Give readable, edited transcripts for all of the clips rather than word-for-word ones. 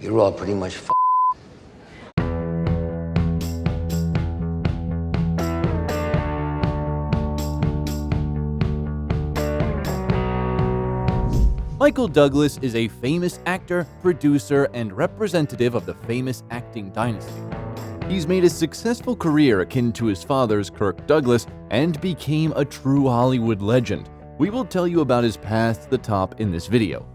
You're all pretty much f***. Michael Douglas is a famous actor, producer, and representative of the famous acting dynasty. He's made a successful career akin to his father's, Kirk Douglas, and became a true Hollywood legend. We will tell you about his path to the top in this video.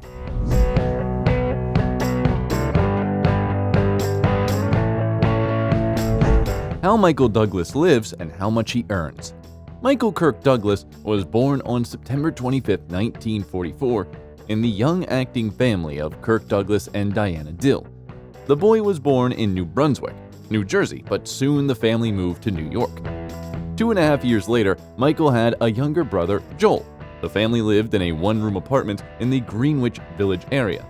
How Michael Douglas lives and how much he earns. Michael Kirk Douglas was born on September 25, 1944, in the young acting family of Kirk Douglas and Diana Dill. The boy was born in New Brunswick, New Jersey, but soon the family moved to New York. 2.5 years later, Michael had a younger brother, Joel. The family lived in a one-room apartment in the Greenwich Village area.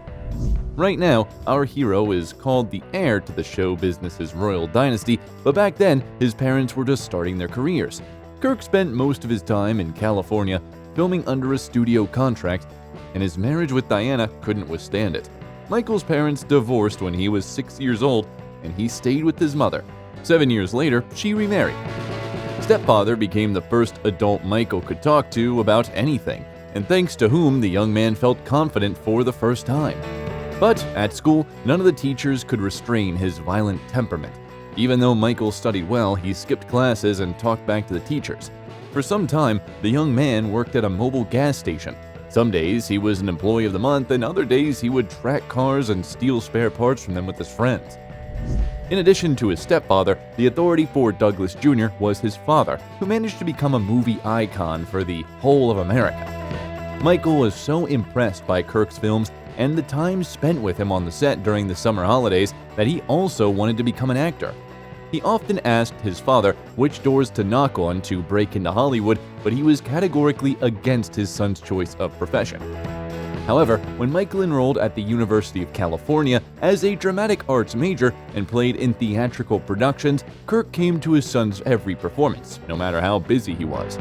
Right now, our hero is called the heir to the show business's royal dynasty, but back then, his parents were just starting their careers. Kirk spent most of his time in California filming under a studio contract, and his marriage with Diana couldn't withstand it. Michael's parents divorced when he was 6 years old, and he stayed with his mother. 7 years later, she remarried. Stepfather became the first adult Michael could talk to about anything, and thanks to whom the young man felt confident for the first time. But at school, none of the teachers could restrain his violent temperament. Even though Michael studied well, he skipped classes and talked back to the teachers. For some time, the young man worked at a mobile gas station. Some days he was an employee of the month, and other days he would track cars and steal spare parts from them with his friends. In addition to his stepfather, the authority for Douglas Jr. was his father, who managed to become a movie icon for the whole of America. Michael was so impressed by Kirk's films and the time spent with him on the set during the summer holidays that he also wanted to become an actor. He often asked his father which doors to knock on to break into Hollywood, but he was categorically against his son's choice of profession. However, when Michael enrolled at the University of California as a dramatic arts major and played in theatrical productions, Kirk came to his son's every performance, no matter how busy he was.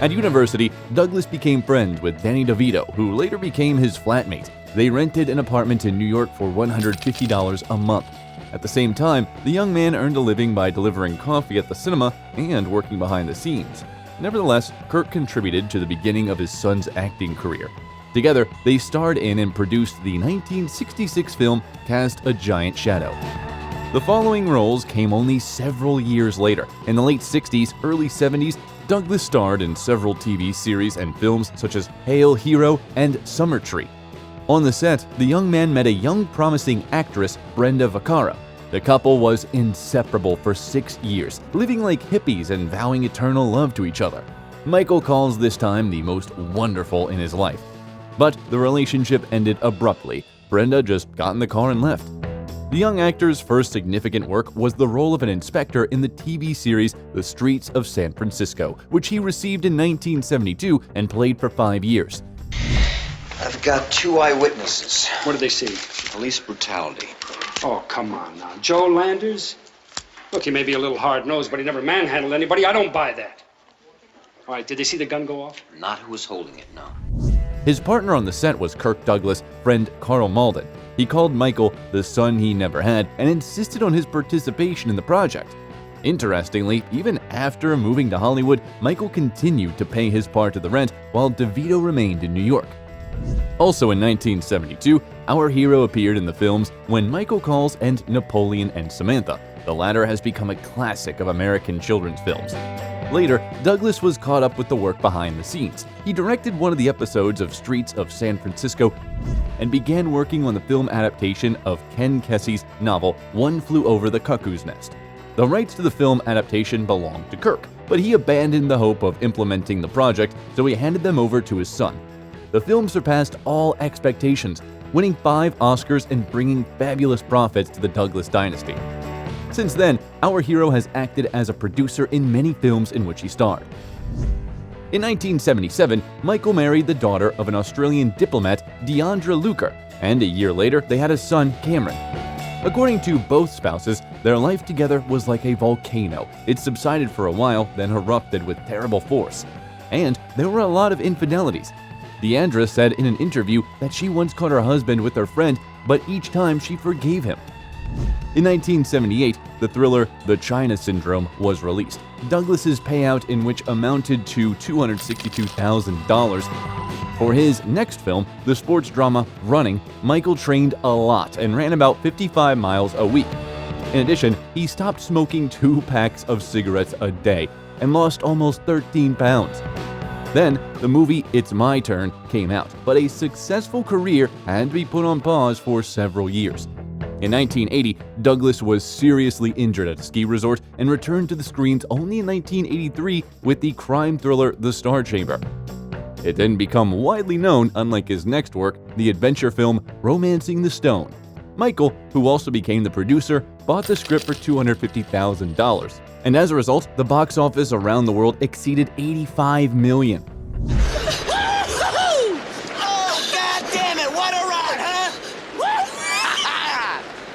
At university, Douglas became friends with Danny DeVito, who later became his flatmate. They rented an apartment in New York for $150 a month. At the same time, the young man earned a living by delivering coffee at the cinema and working behind the scenes. Nevertheless, Kirk contributed to the beginning of his son's acting career. Together, they starred in and produced the 1966 film Cast a Giant Shadow. The following roles came only several years later. In the late 60s, early 70s, Douglas starred in several TV series and films such as Hail Hero and Summer Tree. On the set, the young man met a young promising actress, Brenda Vaccaro. The couple was inseparable for 6 years, living like hippies and vowing eternal love to each other. Michael calls this time the most wonderful in his life. But the relationship ended abruptly. Brenda just got in the car and left. The young actor's first significant work was the role of an inspector in the TV series The Streets of San Francisco, which he received in 1972 and played for 5 years. I've got 2 eyewitnesses. What did they see? Police brutality. Oh, come on now. Joe Landers? Look, he may be a little hard-nosed, but he never manhandled anybody. I don't buy that. All right, did they see the gun go off? Not who was holding it, no. His partner on the set was Kirk Douglas' friend Carl Malden. He called Michael the son he never had and insisted on his participation in the project. Interestingly, even after moving to Hollywood, Michael continued to pay his part of the rent while DeVito remained in New York. Also in 1972, our hero appeared in the films When Michael Calls and Napoleon and Samantha. The latter has become a classic of American children's films. Later, Douglas was caught up with the work behind the scenes. He directed one of the episodes of Streets of San Francisco and began working on the film adaptation of Ken Kesey's novel One Flew Over the Cuckoo's Nest. The rights to the film adaptation belonged to Kirk, but he abandoned the hope of implementing the project, so he handed them over to his son. The film surpassed all expectations, winning 5 Oscars and bringing fabulous profits to the Douglas dynasty. Since then, our hero has acted as a producer in many films in which he starred. In 1977, Michael married the daughter of an Australian diplomat, Deandra Luker, and a year later they had a son, Cameron. According to both spouses, their life together was like a volcano. It subsided for a while, then erupted with terrible force. And there were a lot of infidelities. Deandra said in an interview that she once caught her husband with her friend, but each time she forgave him. In 1978, the thriller The China Syndrome was released. Douglas's payout in which amounted to $262,000. For his next film, the sports drama Running, Michael trained a lot and ran about 55 miles a week. In addition, he stopped smoking 2 packs of cigarettes a day and lost almost 13 pounds. Then, the movie It's My Turn came out, but a successful career had to be put on pause for several years. In 1980, Douglas was seriously injured at a ski resort and returned to the screens only in 1983 with the crime thriller The Star Chamber. It didn't become widely known, unlike his next work, the adventure film Romancing the Stone. Michael, who also became the producer, bought the script for $250,000, and as a result, the box office around the world exceeded $85 million. Oh, God damn it, what a ride, huh?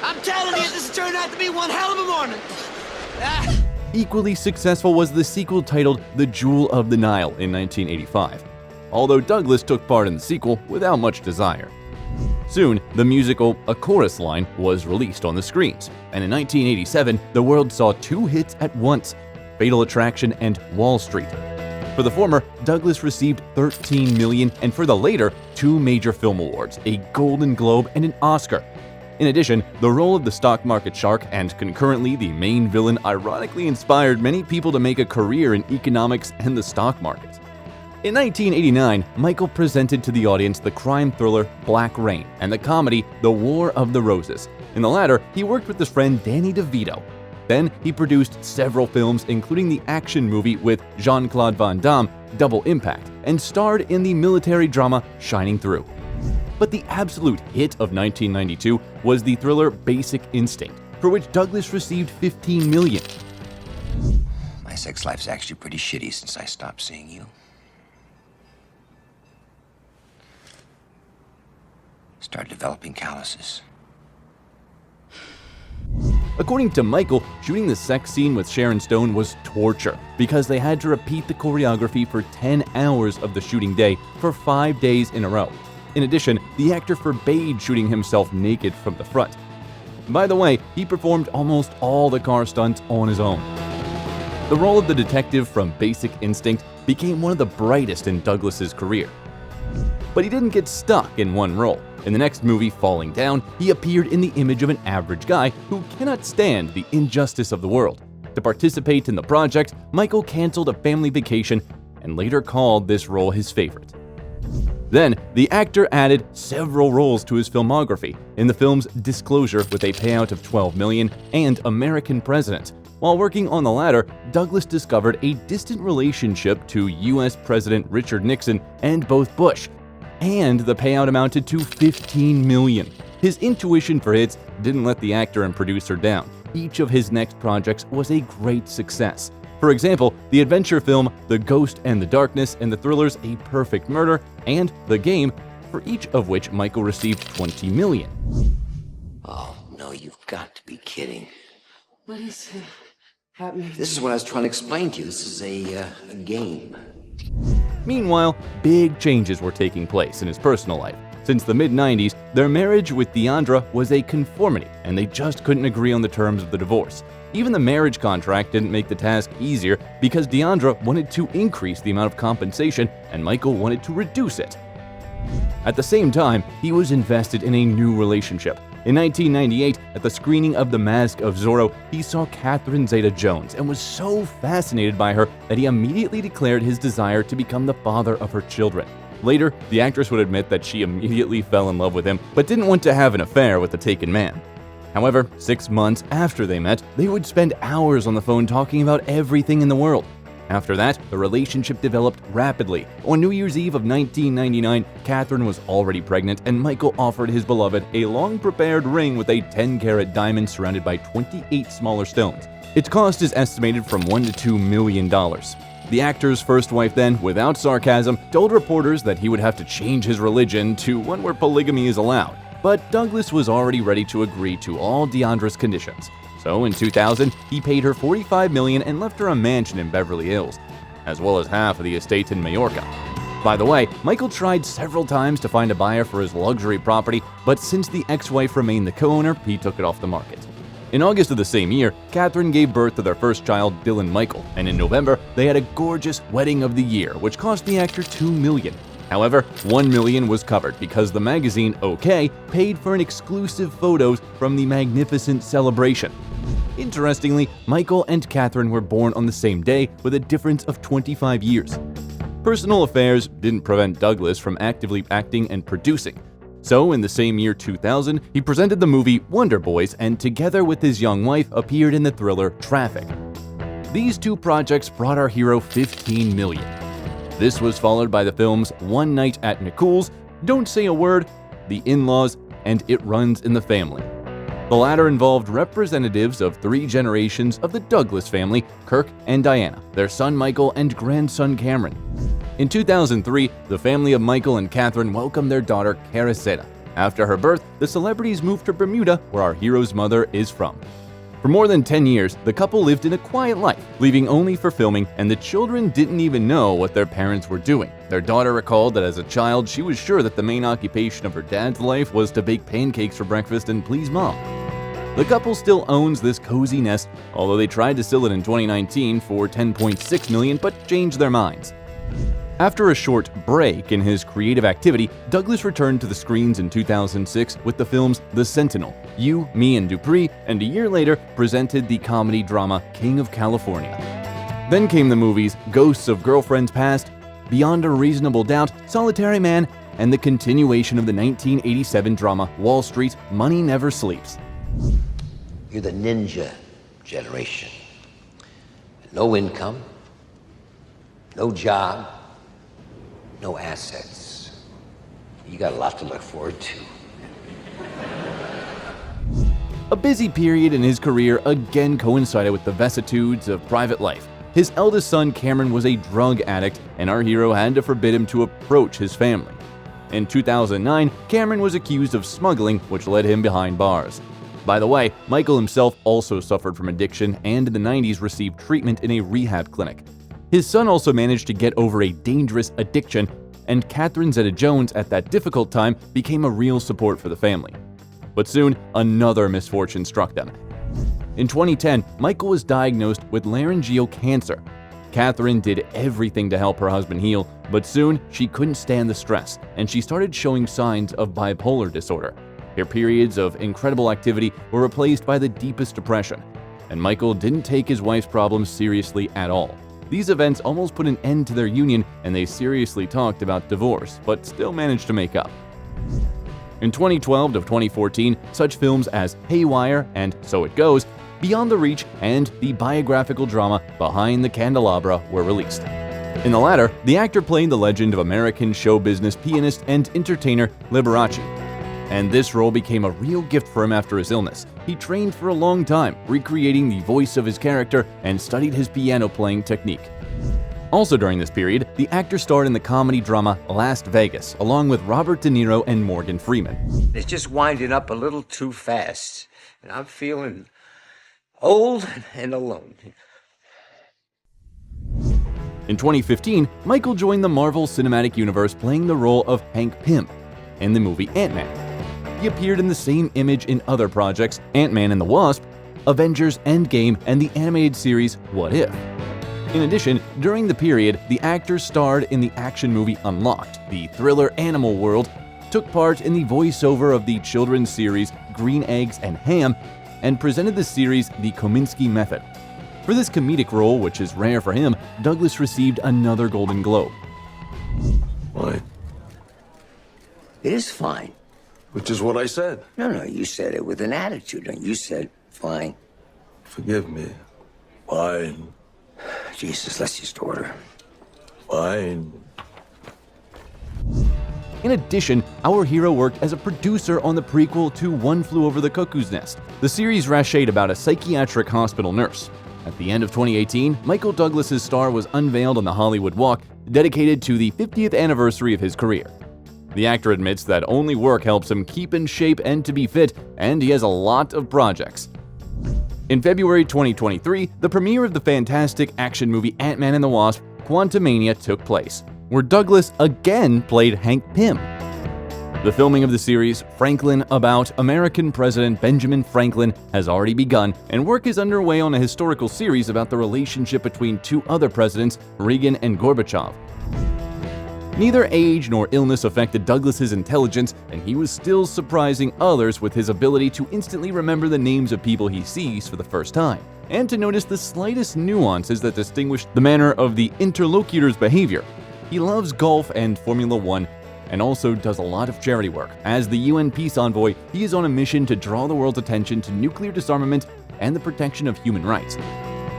I'm telling you, this has turned out to be one hell of a morning. Equally successful was the sequel titled The Jewel of the Nile in 1985, although Douglas took part in the sequel without much desire. Soon, the musical A Chorus Line was released on the screens, and in 1987, the world saw 2 hits at once, Fatal Attraction and Wall Street. For the former, Douglas received $13 million, and for the later, 2 major film awards, a Golden Globe and an Oscar. In addition, the role of the stock market shark and concurrently the main villain ironically inspired many people to make a career in economics and the stock market. In 1989, Michael presented to the audience the crime thriller Black Rain and the comedy The War of the Roses. In the latter, he worked with his friend Danny DeVito. Then, he produced several films, including the action movie with Jean-Claude Van Damme, Double Impact, and starred in the military drama Shining Through. But the absolute hit of 1992 was the thriller Basic Instinct, for which Douglas received $15 million. My sex life's actually pretty shitty since I stopped seeing you. Started developing calluses. According to Michael, shooting the sex scene with Sharon Stone was torture because they had to repeat the choreography for 10 hours of the shooting day for 5 days in a row. In addition, the actor forbade shooting himself naked from the front. By the way, he performed almost all the car stunts on his own. The role of the detective from Basic Instinct became one of the brightest in Douglas's career. But he didn't get stuck in one role. In the next movie, Falling Down, he appeared in the image of an average guy who cannot stand the injustice of the world. To participate in the project, Michael canceled a family vacation and later called this role his favorite. Then, the actor added several roles to his filmography in the films Disclosure with a payout of $12 million and American President. While working on the latter, Douglas discovered a distant relationship to U.S. President Richard Nixon and both Bush, and the payout amounted to $15 million. His intuition for hits didn't let the actor and producer down. Each of his next projects was a great success. For example, the adventure film The Ghost and the Darkness and the thrillers A Perfect Murder and The Game, for each of which Michael received $20 million. Oh, no, you've got to be kidding. What is happening? This is what I was trying to explain to you. This is a game. Meanwhile, big changes were taking place in his personal life. Since the mid-90s, their marriage with Deandra was a conformity, and they just couldn't agree on the terms of the divorce. Even the marriage contract didn't make the task easier because Deandra wanted to increase the amount of compensation and Michael wanted to reduce it. At the same time, he was invested in a new relationship. In 1998, at the screening of The Mask of Zorro, he saw Catherine Zeta-Jones and was so fascinated by her that he immediately declared his desire to become the father of her children. Later, the actress would admit that she immediately fell in love with him, but didn't want to have an affair with the taken man. However, 6 months after they met, they would spend hours on the phone talking about everything in the world. After that, the relationship developed rapidly. On New Year's Eve of 1999, Catherine was already pregnant, and Michael offered his beloved a long-prepared ring with a 10-carat diamond surrounded by 28 smaller stones. Its cost is estimated from $1 to $2 million. The actor's first wife then, without sarcasm, told reporters that he would have to change his religion to one where polygamy is allowed. But Douglas was already ready to agree to all Deandra's conditions. So in 2000, he paid her $45 million and left her a mansion in Beverly Hills, as well as half of the estate in Majorca. By the way, Michael tried several times to find a buyer for his luxury property, but since the ex-wife remained the co-owner, he took it off the market. In August of the same year, Catherine gave birth to their first child, Dylan Michael, and in November, they had a gorgeous wedding of the year, which cost the actor $2 million. However, $1 million was covered because the magazine OK paid for an exclusive photos from the magnificent celebration. Interestingly, Michael and Catherine were born on the same day with a difference of 25 years. Personal affairs didn't prevent Douglas from actively acting and producing. So, in the same year 2000, he presented the movie Wonder Boys and together with his young wife appeared in the thriller Traffic. These two projects brought our hero $15 million. This was followed by the films One Night at Nicole's, Don't Say a Word, The In-Laws, and It Runs in the Family. The latter involved representatives of 3 generations of the Douglas family, Kirk and Diana, their son Michael, and grandson Cameron. In 2003, the family of Michael and Catherine welcomed their daughter Carissetta. After her birth, the celebrities moved to Bermuda, where our hero's mother is from. For more than 10 years, the couple lived in a quiet life, leaving only for filming, and the children didn't even know what their parents were doing. Their daughter recalled that as a child, she was sure that the main occupation of her dad's life was to bake pancakes for breakfast and please mom. The couple still owns this cozy nest, although they tried to sell it in 2019 for $10.6 million but changed their minds. After a short break in his creative activity, Douglas returned to the screens in 2006 with the films The Sentinel, You, Me and Dupree, and a year later presented the comedy drama King of California. Then came the movies Ghosts of Girlfriends Past, Beyond a Reasonable Doubt, Solitary Man, and the continuation of the 1987 drama Wall Street, Money Never Sleeps. You're the ninja generation. No income, no job, no assets. You got a lot to look forward to. A busy period in his career again coincided with the vicissitudes of private life. His eldest son Cameron was a drug addict, and our hero had to forbid him to approach his family. In 2009, Cameron was accused of smuggling, which led him behind bars. By the way, Michael himself also suffered from addiction and in the 90s received treatment in a rehab clinic. His son also managed to get over a dangerous addiction, and Catherine Zeta-Jones at that difficult time became a real support for the family. But soon, another misfortune struck them. In 2010, Michael was diagnosed with laryngeal cancer. Catherine did everything to help her husband heal, but soon she couldn't stand the stress, and she started showing signs of bipolar disorder. Her periods of incredible activity were replaced by the deepest depression, and Michael didn't take his wife's problems seriously at all. These events almost put an end to their union, and they seriously talked about divorce, but still managed to make up. In 2012 to 2014, such films as Haywire and So It Goes, Beyond the Reach, and the biographical drama Behind the Candelabra were released. In the latter, the actor played the legend of American show business pianist and entertainer Liberace. And this role became a real gift for him after his illness. He trained for a long time, recreating the voice of his character and studied his piano playing technique. Also during this period, the actor starred in the comedy drama Las Vegas, along with Robert De Niro and Morgan Freeman. It's just winding up a little too fast, and I'm feeling old and alone. In 2015, Michael joined the Marvel Cinematic Universe playing the role of Hank Pym in the movie Ant-Man. He appeared in the same image in other projects, Ant-Man and the Wasp, Avengers Endgame, and the animated series What If. In addition, during the period, the actor starred in the action movie Unlocked, the thriller Animal World, took part in the voiceover of the children's series Green Eggs and Ham, and presented the series The Kominsky Method. For this comedic role, which is rare for him, Douglas received another Golden Globe. Why? It is fine. Which is what I said. No, you said it with an attitude, and you said, fine. Forgive me. Fine. Jesus, let's just order. Fine. In addition, our hero worked as a producer on the prequel to One Flew Over the Cuckoo's Nest. The series rashade about a psychiatric hospital nurse. At the end of 2018, Michael Douglas's star was unveiled on the Hollywood Walk, dedicated to the 50th anniversary of his career. The actor admits that only work helps him keep in shape and to be fit, and he has a lot of projects. In February 2023, the premiere of the fantastic action movie Ant-Man and the Wasp: Quantumania took place. where Douglas again played Hank Pym. The filming of the series, Franklin, about American President Benjamin Franklin, has already begun, and work is underway on a historical series about the relationship between two other presidents, Reagan and Gorbachev. Neither age nor illness affected Douglas's intelligence, and he was still surprising others with his ability to instantly remember the names of people he sees for the first time, and to notice the slightest nuances that distinguish the manner of the interlocutor's behavior. He loves golf and Formula One, and also does a lot of charity work. As the UN peace envoy, he is on a mission to draw the world's attention to nuclear disarmament and the protection of human rights.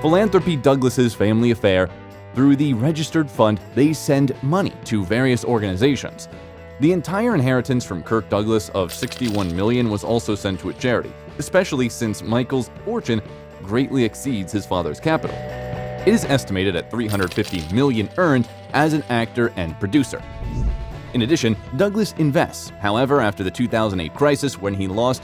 Philanthropy Douglas's family affair. Through the registered fund, they send money to various organizations. The entire inheritance from Kirk Douglas of $61 million was also sent to a charity, especially since Michael's fortune greatly exceeds his father's capital. It is estimated at $350 million earned as an actor and producer. In addition, Douglas invests. However, after the 2008 crisis, when he lost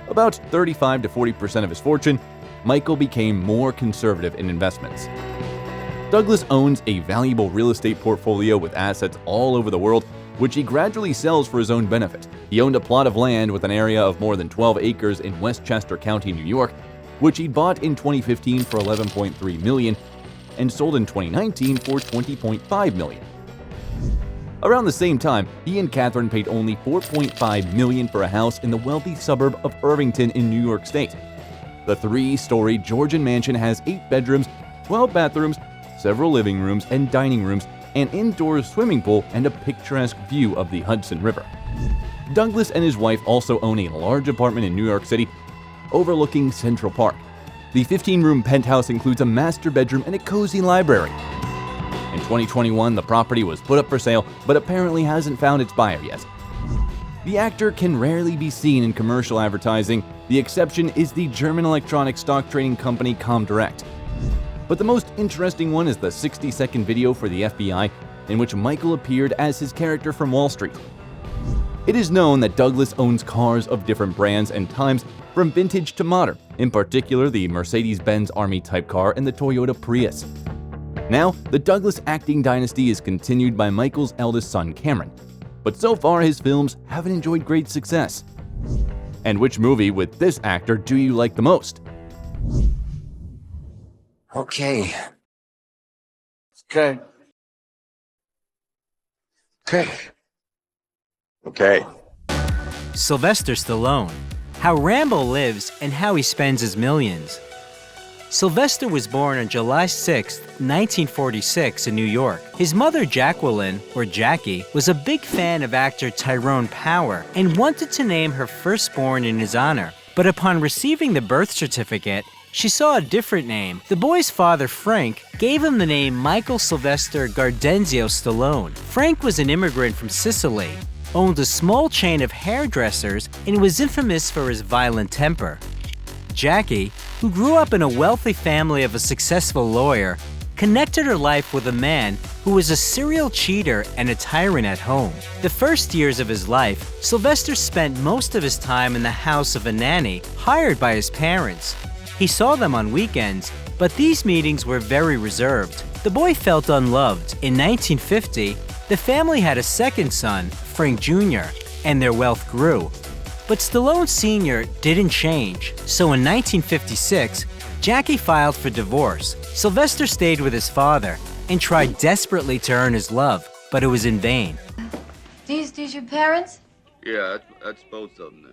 about 35 to 40% of his fortune, Michael became more conservative in investments. Douglas owns a valuable real estate portfolio with assets all over the world, which he gradually sells for his own benefit. He owned a plot of land with an area of more than 12 acres in Westchester County, New York, which he bought in 2015 for $11.3 million and sold in 2019 for $20.5 million. Around the same time, he and Catherine paid only $4.5 million for a house in the wealthy suburb of Irvington in New York State. The 3-story Georgian mansion has 8 bedrooms, 12 bathrooms, several living rooms and dining rooms, an indoor swimming pool, and a picturesque view of the Hudson River. Douglas and his wife also own a large apartment in New York City overlooking Central Park. The 15-room penthouse includes a master bedroom and a cozy library. In 2021, the property was put up for sale, but apparently hasn't found its buyer yet. The actor can rarely be seen in commercial advertising. The exception is the German electronic stock trading company Comdirect. But the most interesting one is the 60-second video for the FBI, in which Michael appeared as his character from Wall Street. It is known that Douglas owns cars of different brands and times, from vintage to modern, in particular the Mercedes-Benz Army Type car and the Toyota Prius. Now, the Douglas acting dynasty is continued by Michael's eldest son, Cameron. But so far, his films haven't enjoyed great success. And which movie with this actor do you like the most? Okay. Okay. Okay. Okay. Sylvester Stallone. How Rambo lives and how he spends his millions. Sylvester was born on July 6, 1946 in New York. His mother, Jacqueline, or Jackie, was a big fan of actor Tyrone Power and wanted to name her firstborn in his honor. But upon receiving the birth certificate, she saw a different name. The boy's father, Frank, gave him the name Michael Sylvester Gardenzio Stallone. Frank was an immigrant from Sicily, owned a small chain of hairdressers, and was infamous for his violent temper. Jackie, who grew up in a wealthy family of a successful lawyer, connected her life with a man who was a serial cheater and a tyrant at home. The first years of his life, Sylvester spent most of his time in the house of a nanny hired by his parents. He saw them on weekends, but these meetings were very reserved. The boy felt unloved. In 1950, the family had a second son, Frank Jr., and their wealth grew. But Stallone Sr. didn't change, so in 1956, Jackie filed for divorce. Sylvester stayed with his father and tried desperately to earn his love, but it was in vain. These your parents? Yeah, that's both of them there.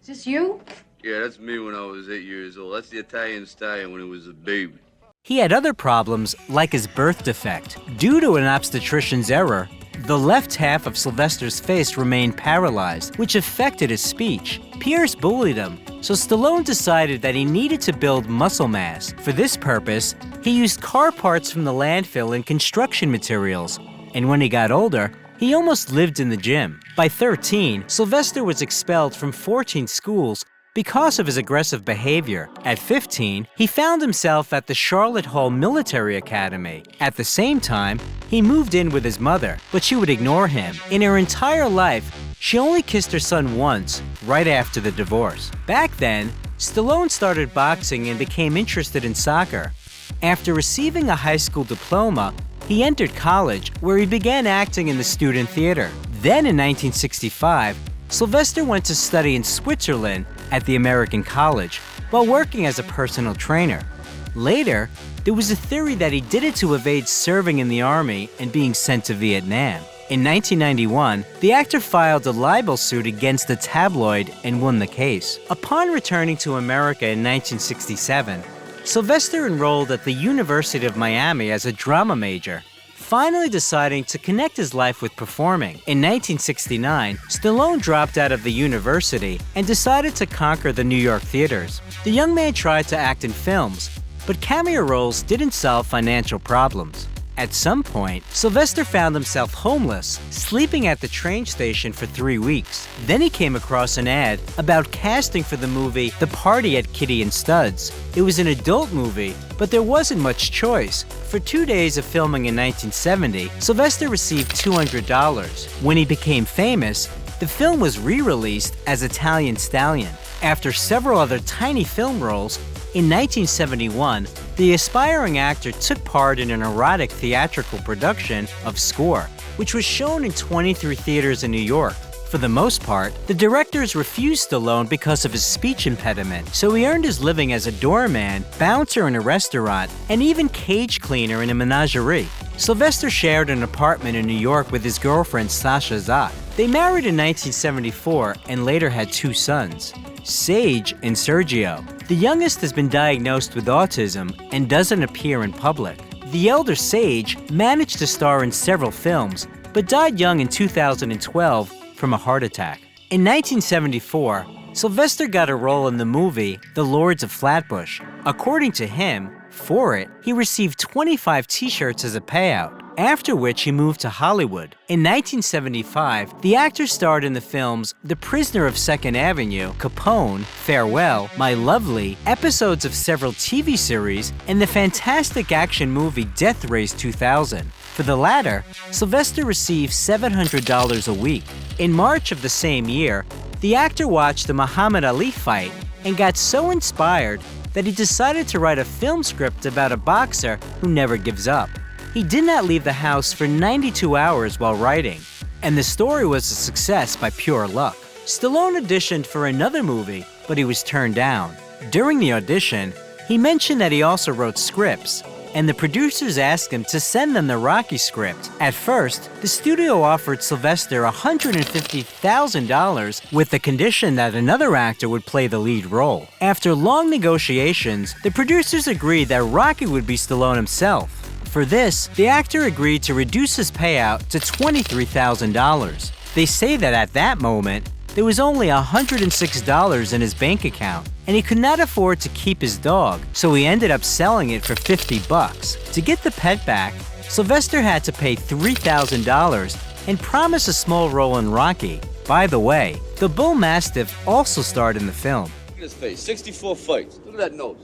Is this you? Yeah, that's me when I was 8 years old. That's the Italian stallion when he was a baby. He had other problems, like his birth defect. Due to an obstetrician's error, the left half of Sylvester's face remained paralyzed, which affected his speech. Peers bullied him, so Stallone decided that he needed to build muscle mass. For this purpose, he used car parts from the landfill and construction materials. And when he got older, he almost lived in the gym. By 13, Sylvester was expelled from 14 schools because of his aggressive behavior. At 15, he found himself at the Charlotte Hall Military Academy. At the same time, he moved in with his mother, but she would ignore him. In her entire life, she only kissed her son once, right after the divorce. Back then, Stallone started boxing and became interested in soccer. After receiving a high school diploma, he entered college, where he began acting in the student theater. Then in 1965, Sylvester went to study in Switzerland at the American College while working as a personal trainer. Later, there was a theory that he did it to evade serving in the army and being sent to Vietnam. In 1991, the actor filed a libel suit against the tabloid and won the case. Upon returning to America in 1967, Sylvester enrolled at the University of Miami as a drama major, finally deciding to connect his life with performing. In 1969, Stallone dropped out of the university and decided to conquer the New York theaters. The young man tried to act in films, but cameo roles didn't solve financial problems. At some point, Sylvester found himself homeless, sleeping at the train station for 3 weeks. Then he came across an ad about casting for the movie The Party at Kitty and Studs. It was an adult movie, but there wasn't much choice. For 2 days of filming in 1970, Sylvester received $200. When he became famous, the film was re-released as Italian Stallion. After several other tiny film roles, in 1971, the aspiring actor took part in an erotic theatrical production of Score, which was shown in 23 theaters in New York. For the most part, the directors refused Stallone because of his speech impediment, so he earned his living as a doorman, bouncer in a restaurant, and even cage cleaner in a menagerie. Sylvester shared an apartment in New York with his girlfriend Sasha Zak. They married in 1974 and later had 2 sons, Sage and Sergio. The youngest has been diagnosed with autism and doesn't appear in public. The elder Sage managed to star in several films, but died young in 2012 from a heart attack. In 1974, Sylvester got a role in the movie The Lords of Flatbush. According to him, for it, he received 25 t-shirts as a payout, after which he moved to Hollywood. In 1975, the actor starred in the films The Prisoner of Second Avenue, Capone, Farewell, My Lovely, episodes of several TV series, and the fantastic action movie Death Race 2000. For the latter, Sylvester received $700 a week. In March of the same year, the actor watched the Muhammad Ali fight and got so inspired that he decided to write a film script about a boxer who never gives up. He did not leave the house for 92 hours while writing, and the story was a success by pure luck. Stallone auditioned for another movie, but he was turned down. During the audition, he mentioned that he also wrote scripts, and the producers asked him to send them the Rocky script. At first, the studio offered Sylvester $150,000 with the condition that another actor would play the lead role. After long negotiations, the producers agreed that Rocky would be Stallone himself. For this, the actor agreed to reduce his payout to $23,000. They say that at that moment, there was only $106 in his bank account, and he could not afford to keep his dog, so he ended up selling it for $50. To get the pet back, Sylvester had to pay $3,000 and promise a small role in Rocky. By the way, the Bull Mastiff also starred in the film. Look at his face, 64 fights. Look at that nose.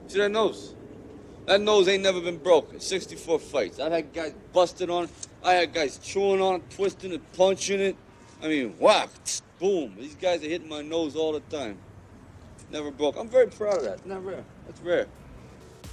See that nose? That nose ain't never been broken. 64 fights. I've had guys busted on it. I had guys chewing on it, twisting it, punching it. I mean, whack, boom. These guys are hitting my nose all the time. Never broke. I'm very proud of that. It's not rare. That's rare.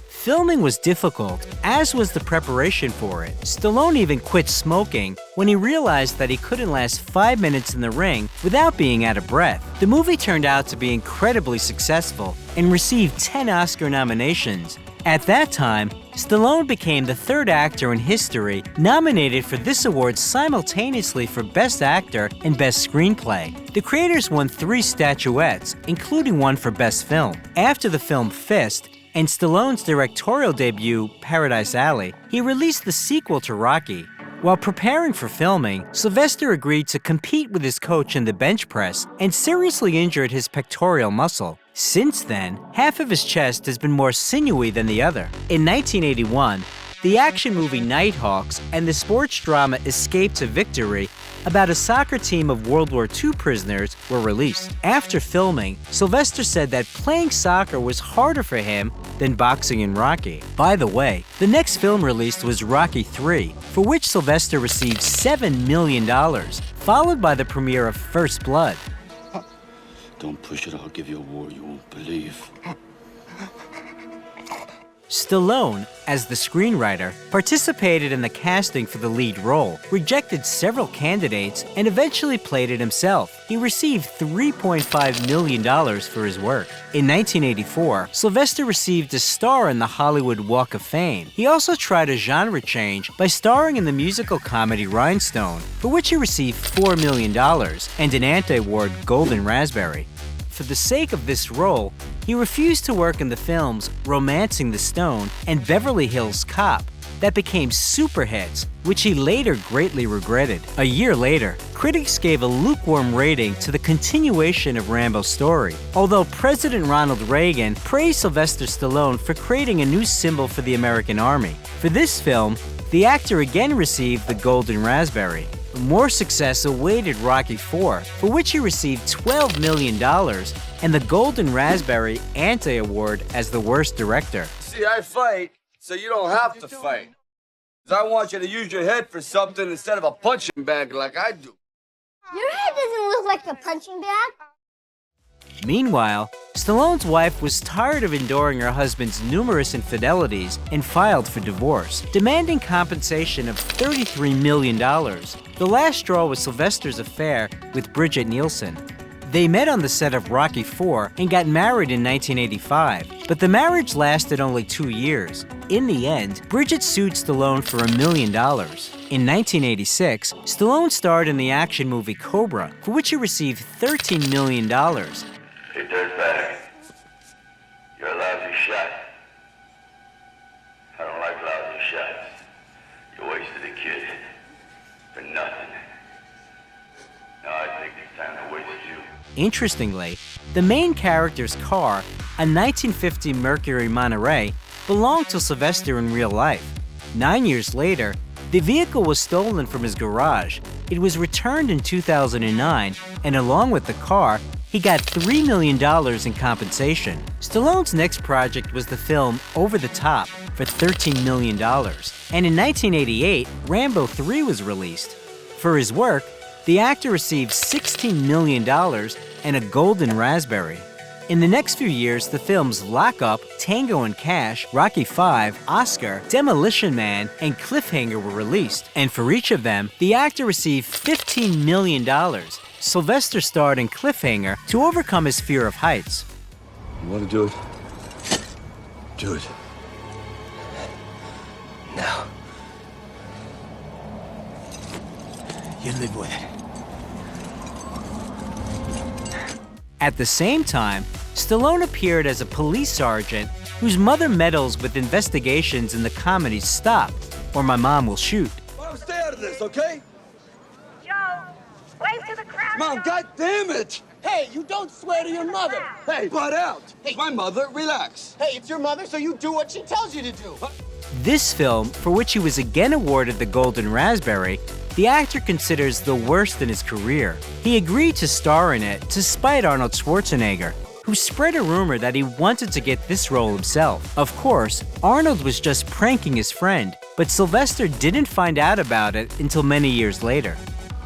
Filming was difficult, as was the preparation for it. Stallone even quit smoking when he realized that he couldn't last 5 minutes in the ring without being out of breath. The movie turned out to be incredibly successful and received 10 Oscar nominations. At that time, Stallone became the 3rd actor in history nominated for this award simultaneously for Best Actor and Best Screenplay. The creators won 3 statuettes, including one for Best Film. After the film Fist and Stallone's directorial debut, Paradise Alley, he released the sequel to Rocky. While preparing for filming, Sylvester agreed to compete with his coach in the bench press and seriously injured his pectoral muscle. Since then, half of his chest has been more sinewy than the other. In 1981, the action movie Nighthawks and the sports drama Escape to Victory about a soccer team of World War II prisoners were released. After filming, Sylvester said that playing soccer was harder for him than boxing in Rocky. By the way, the next film released was Rocky III, for which Sylvester received $7 million, followed by the premiere of First Blood. Don't push it, I'll give you a war you won't believe. Stallone, as the screenwriter, participated in the casting for the lead role, rejected several candidates, and eventually played it himself. He received $3.5 million for his work. In 1984, Sylvester received a star in the Hollywood Walk of Fame. He also tried a genre change by starring in the musical comedy Rhinestone, for which he received $4 million and an anti-award Golden Raspberry. For the sake of this role, he refused to work in the films Romancing the Stone and Beverly Hills Cop that became super hits, which he later greatly regretted. A year later, critics gave a lukewarm rating to the continuation of Rambo's story, although President Ronald Reagan praised Sylvester Stallone for creating a new symbol for the American Army. For this film, the actor again received the Golden Raspberry. More success awaited Rocky IV, for which he received $12 million and the Golden Raspberry Anti-Award as the worst director. See, I fight so you don't have to fight. 'Cause I want you to use your head for something instead of a punching bag like I do. Your head doesn't look like a punching bag. Meanwhile, Stallone's wife was tired of enduring her husband's numerous infidelities and filed for divorce, demanding compensation of $33 million. The last straw was Sylvester's affair with Bridget Nielsen. They met on the set of Rocky IV and got married in 1985, but the marriage lasted only 2 years. In the end, Bridget sued Stallone for $1 million. In 1986, Stallone starred in the action movie Cobra, for which he received $13 million. Hey, dirtbag. You're a lousy shot. I don't like lousy shots. You wasted a kid. For nothing. Now I think it's time to waste you. Interestingly, the main character's car, a 1950 Mercury Monterey, belonged to Sylvester in real life. 9 years later, the vehicle was stolen from his garage. It was returned in 2009, and along with the car, he got $3 million in compensation. Stallone's next project was the film Over the Top for $13 million. And in 1988, Rambo 3 was released. For his work, the actor received $16 million and a Golden Raspberry. In the next few years, the films Lock Up, Tango and Cash, Rocky V, Oscar, Demolition Man, and Cliffhanger were released. And for each of them, the actor received $15 million. Sylvester starred in Cliffhanger to overcome his fear of heights. You want to do it? Do it. No. You live with it. At the same time, Stallone appeared as a police sergeant whose mother meddles with investigations in the comedy Stop, or My Mom Will Shoot. Mom, stay out of this, okay? Joe, wave to the crowd. Mom, God damn it! Hey, you don't swear to your mother. Hey, butt out! Hey, my mother, relax. Hey, it's your mother, so you do what she tells you to do. This film, for which he was again awarded the Golden Raspberry, the actor considers the worst in his career. He agreed to star in it to spite Arnold Schwarzenegger, who spread a rumor that he wanted to get this role himself. Of course, Arnold was just pranking his friend, but Sylvester didn't find out about it until many years later.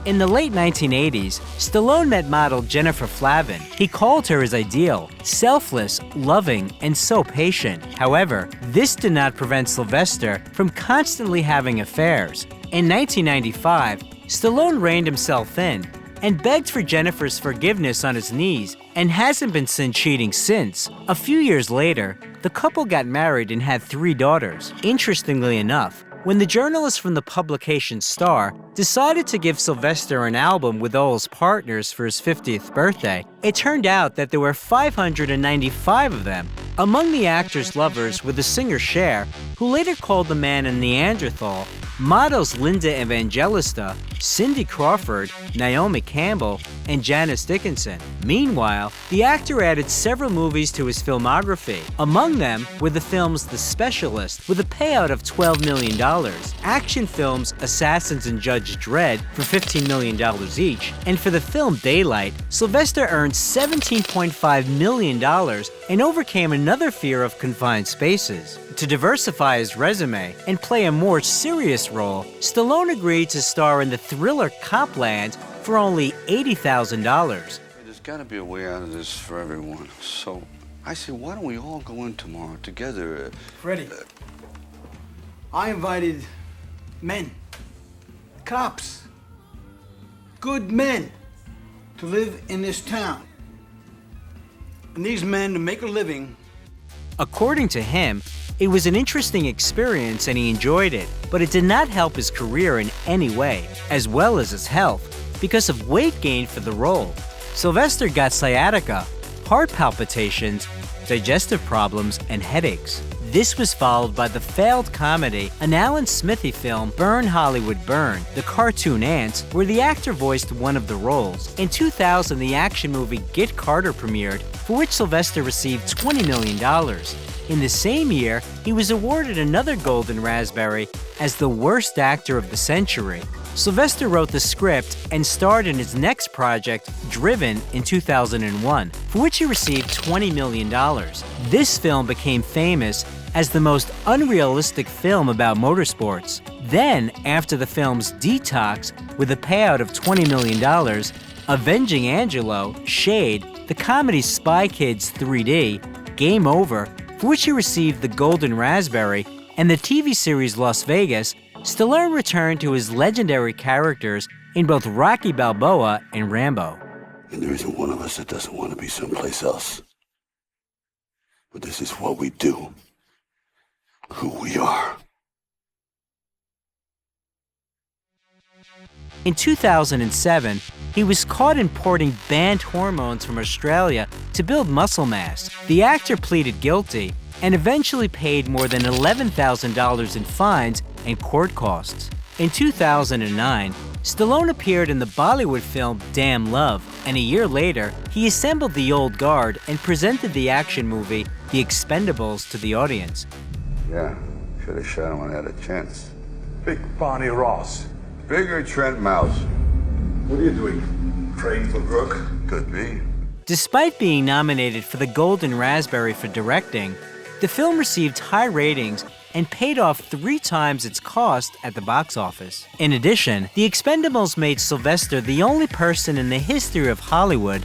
In the late 1980s, Stallone met model Jennifer Flavin. He called her his ideal, selfless, loving, and so patient. However, this did not prevent Sylvester from constantly having affairs. In 1995, Stallone reined himself in and begged for Jennifer's forgiveness on his knees and hasn't been seen cheating since. A few years later, the couple got married and had 3 daughters. Interestingly enough, when the journalist from the publication Star decided to give Sylvester an album with all his partners for his 50th birthday, it turned out that there were 595 of them. Among the actor's lovers were the singer Cher, who later called the man a Neanderthal, models Linda Evangelista, Cindy Crawford, Naomi Campbell, and Janice Dickinson. Meanwhile, the actor added several movies to his filmography. Among them were the films The Specialist, with a payout of $12 million, action films Assassins and Judge Dredd for $15 million each, and for the film Daylight, Sylvester earned $17.5 million and overcame another fear of confined spaces. To diversify his resume and play a more serious role, Stallone agreed to star in the thriller Copland for only $80,000. There's got to be a way out of this for everyone. So I said, why don't we all go in tomorrow together? Freddie, I invited men, cops, good men, to live in this town. And these men to make a living. According to him, it was an interesting experience and he enjoyed it, but it did not help his career in any way, as well as his health, because of weight gain for the role. Sylvester got sciatica, heart palpitations, digestive problems, and headaches. This was followed by the failed comedy, an Alan Smithy film, Burn Hollywood Burn, The Cartoon Ants, where the actor voiced one of the roles. In 2000, the action movie Get Carter premiered, for which Sylvester received $20 million. In the same year, he was awarded another Golden Raspberry as the worst actor of the century. Sylvester wrote the script and starred in his next project, Driven, in 2001, for which he received $20 million. This film became famous as the most unrealistic film about motorsports. Then, after the film's Detox, with a payout of $20 million, Avenging Angelo, Shade, the comedy Spy Kids 3D, Game Over, for which he received the Golden Raspberry, and the TV series Las Vegas, Stallone returned to his legendary characters in both Rocky Balboa and Rambo. And there isn't one of us that doesn't want to be someplace else. But this is what we do. Who we are. In 2007, he was caught importing banned hormones from Australia to build muscle mass. The actor pleaded guilty and eventually paid more than $11,000 in fines and court costs. In 2009, Stallone appeared in the Bollywood film Damn Love, and a year later, he assembled the old guard and presented the action movie The Expendables to the audience. Yeah, should have shot him when I had a chance. Big Barney Ross. Bigger Trent Mouse. What are you doing? Praying for Brooke? Could be. Despite being nominated for the Golden Raspberry for directing, the film received high ratings and paid off 3 times its cost at the box office. In addition, The Expendables made Sylvester the only person in the history of Hollywood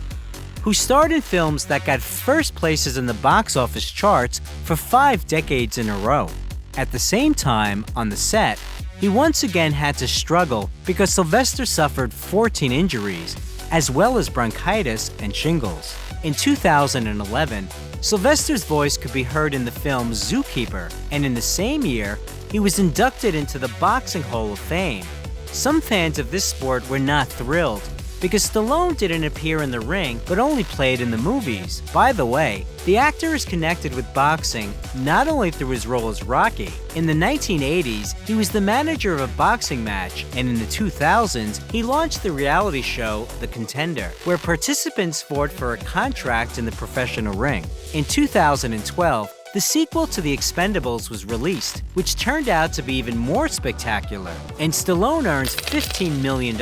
who starred in films that got first places in the box office charts for 5 decades in a row. At the same time, on the set, he once again had to struggle because Sylvester suffered 14 injuries, as well as bronchitis and shingles. In 2011, Sylvester's voice could be heard in the film Zookeeper, and in the same year, he was inducted into the Boxing Hall of Fame. Some fans of this sport were not thrilled, because Stallone didn't appear in the ring but only played in the movies. By the way, the actor is connected with boxing not only through his role as Rocky. In the 1980s, he was the manager of a boxing match, and in the 2000s, he launched the reality show The Contender, where participants fought for a contract in the professional ring. In 2012, the sequel to The Expendables was released, which turned out to be even more spectacular, and Stallone earns $15 million.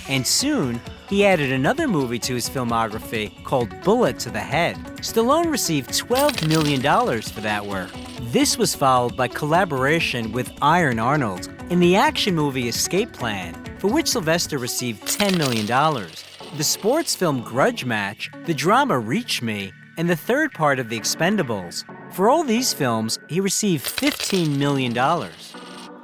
And soon, he added another movie to his filmography called Bullet to the Head. Stallone received $12 million for that work. This was followed by collaboration with Iron Arnold in the action movie Escape Plan, for which Sylvester received $10 million. The sports film Grudge Match, the drama Reach Me, and the third part of The Expendables. For all these films, he received $15 million.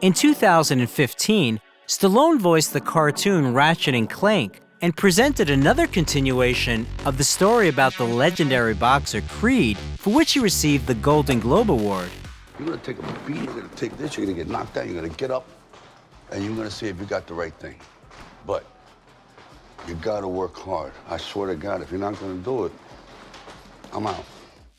In 2015, Stallone voiced the cartoon Ratchet & Clank and presented another continuation of the story about the legendary boxer Creed, for which he received the Golden Globe Award. You're gonna take a beat, you're gonna take this, you're gonna get knocked out, you're gonna get up, and you're gonna see if you got the right thing. But you gotta work hard. I swear to God, if you're not gonna do it, I'm out.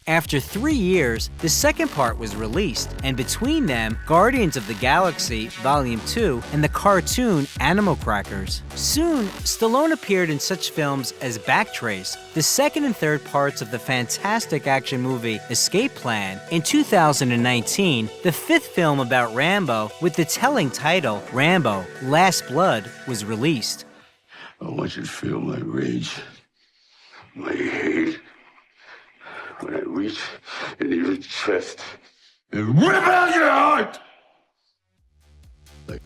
After 3 years, the second part was released, and between them, Guardians of the Galaxy Volume 2 and the cartoon Animal Crackers. Soon, Stallone appeared in such films as Backtrace, the second and third parts of the fantastic action movie Escape Plan. In 2019, the fifth film about Rambo, with the telling title Rambo: Last Blood, was released. I want you to feel my rage, my hate, when I reach into your chest and rip out your heart!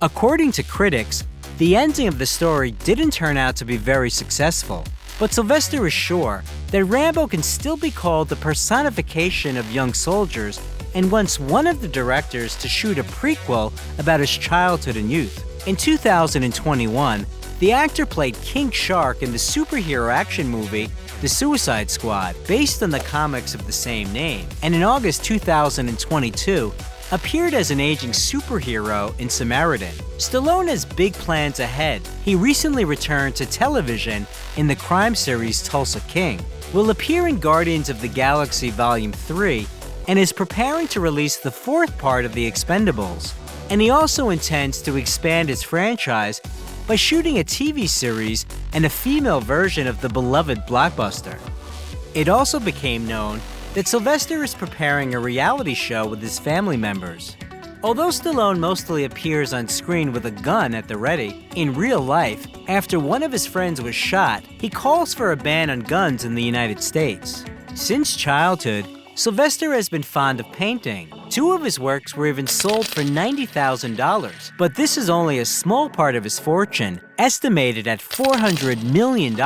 According to critics, the ending of the story didn't turn out to be very successful. But Sylvester is sure that Rambo can still be called the personification of young soldiers and wants one of the directors to shoot a prequel about his childhood and youth. In 2021, the actor played King Shark in the superhero action movie The Suicide Squad, based on the comics of the same name, and in August 2022, appeared as an aging superhero in Samaritan. Stallone has big plans ahead. He recently returned to television in the crime series Tulsa King, will appear in Guardians of the Galaxy Volume 3, and is preparing to release the fourth part of The Expendables. And he also intends to expand his franchise by shooting a TV series and a female version of the beloved blockbuster. It also became known that Sylvester is preparing a reality show with his family members. Although Stallone mostly appears on screen with a gun at the ready, in real life, after one of his friends was shot, he calls for a ban on guns in the United States. Since childhood, Sylvester has been fond of painting. Two of his works were even sold for $90,000, but this is only a small part of his fortune, estimated at $400 million.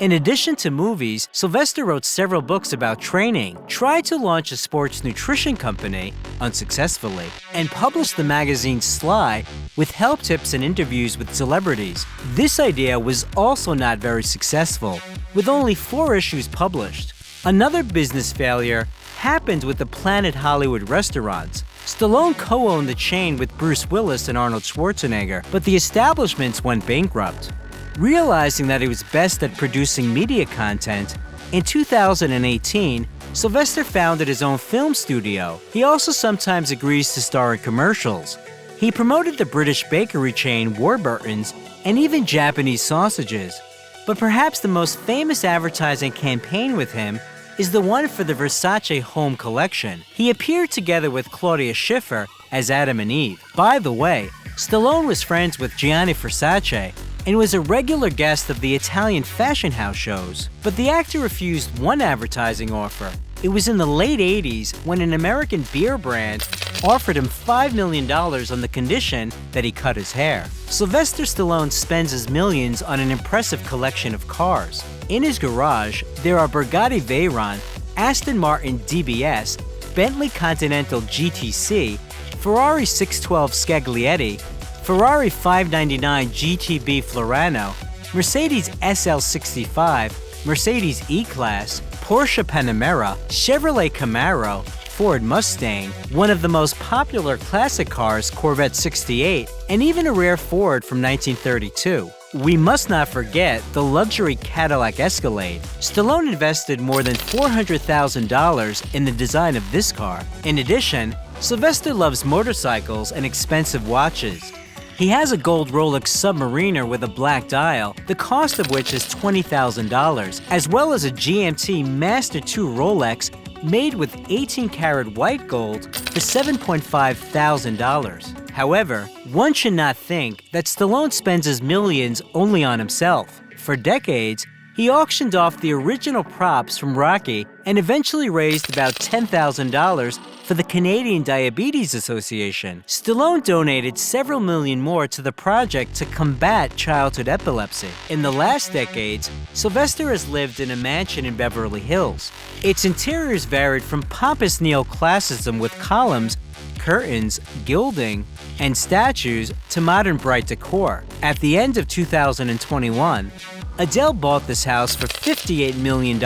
In addition to movies, Sylvester wrote several books about training, tried to launch a sports nutrition company, unsuccessfully, and published the magazine Sly with help tips and interviews with celebrities. This idea was also not very successful, with only 4 issues published. Another business failure happened with the Planet Hollywood restaurants. Stallone co-owned the chain with Bruce Willis and Arnold Schwarzenegger, but the establishments went bankrupt. Realizing that he was best at producing media content, in 2018, Sylvester founded his own film studio. He also sometimes agrees to star in commercials. He promoted the British bakery chain Warburton's and even Japanese sausages. But perhaps the most famous advertising campaign with him is the one for the Versace home collection. He appeared together with Claudia Schiffer as Adam and Eve. By the way, Stallone was friends with Gianni Versace and was a regular guest of the Italian fashion house shows. But the actor refused one advertising offer. It was in the late 80s when an American beer brand offered him $5 million on the condition that he cut his hair. Sylvester Stallone spends his millions on an impressive collection of cars. In his garage, there are Bugatti Veyron, Aston Martin DBS, Bentley Continental GTC, Ferrari 612 Scaglietti, Ferrari 599 GTB Florano, Mercedes SL65, Mercedes E-Class, Porsche Panamera, Chevrolet Camaro, Ford Mustang, one of the most popular classic cars, Corvette 68, and even a rare Ford from 1932. We must not forget the luxury Cadillac Escalade. Stallone invested more than $400,000 in the design of this car. In addition, Sylvester loves motorcycles and expensive watches. He has a gold Rolex Submariner with a black dial, the cost of which is $20,000, as well as a GMT Master 2 Rolex made with 18-karat white gold for $7,500. However, one should not think that Stallone spends his millions only on himself. For decades, he auctioned off the original props from Rocky and eventually raised about $10,000 for the Canadian Diabetes Association. Stallone donated several million more to the project to combat childhood epilepsy. In the last decades, Sylvester has lived in a mansion in Beverly Hills. Its interiors varied from pompous neoclassicism with columns, curtains, gilding, and statues to modern bright decor. At the end of 2021, Adele bought this house for $58 million.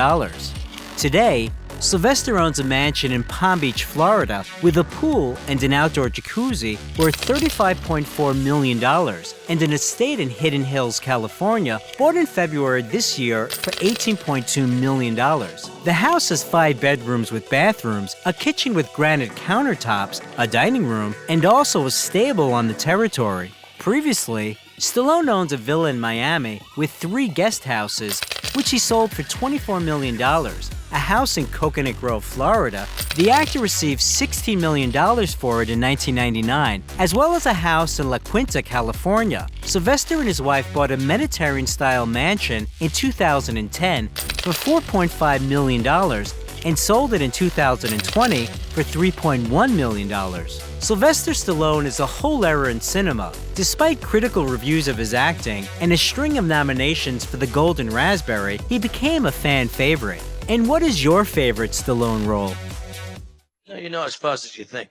Today, Sylvester owns a mansion in Palm Beach, Florida, with a pool and an outdoor jacuzzi worth $35.4 million, and an estate in Hidden Hills, California, bought in February this year for $18.2 million. The house has 5 bedrooms with bathrooms, a kitchen with granite countertops, a dining room, and also a stable on the territory. Previously, Stallone owns a villa in Miami with 3 guest houses, which he sold for $24 million. A house in Coconut Grove, Florida. The actor received $16 million for it in 1999, as well as a house in La Quinta, California. Sylvester and his wife bought a Mediterranean-style mansion in 2010 for $4.5 million and sold it in 2020 for $3.1 million. Sylvester Stallone is a whole era in cinema. Despite critical reviews of his acting and a string of nominations for the Golden Raspberry, he became a fan favorite. And what is your favorite Stallone role? You're not as fast as you think.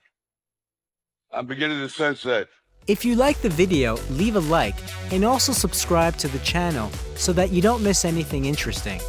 I'm beginning to sense that. If you like the video, leave a like and also subscribe to the channel so that you don't miss anything interesting.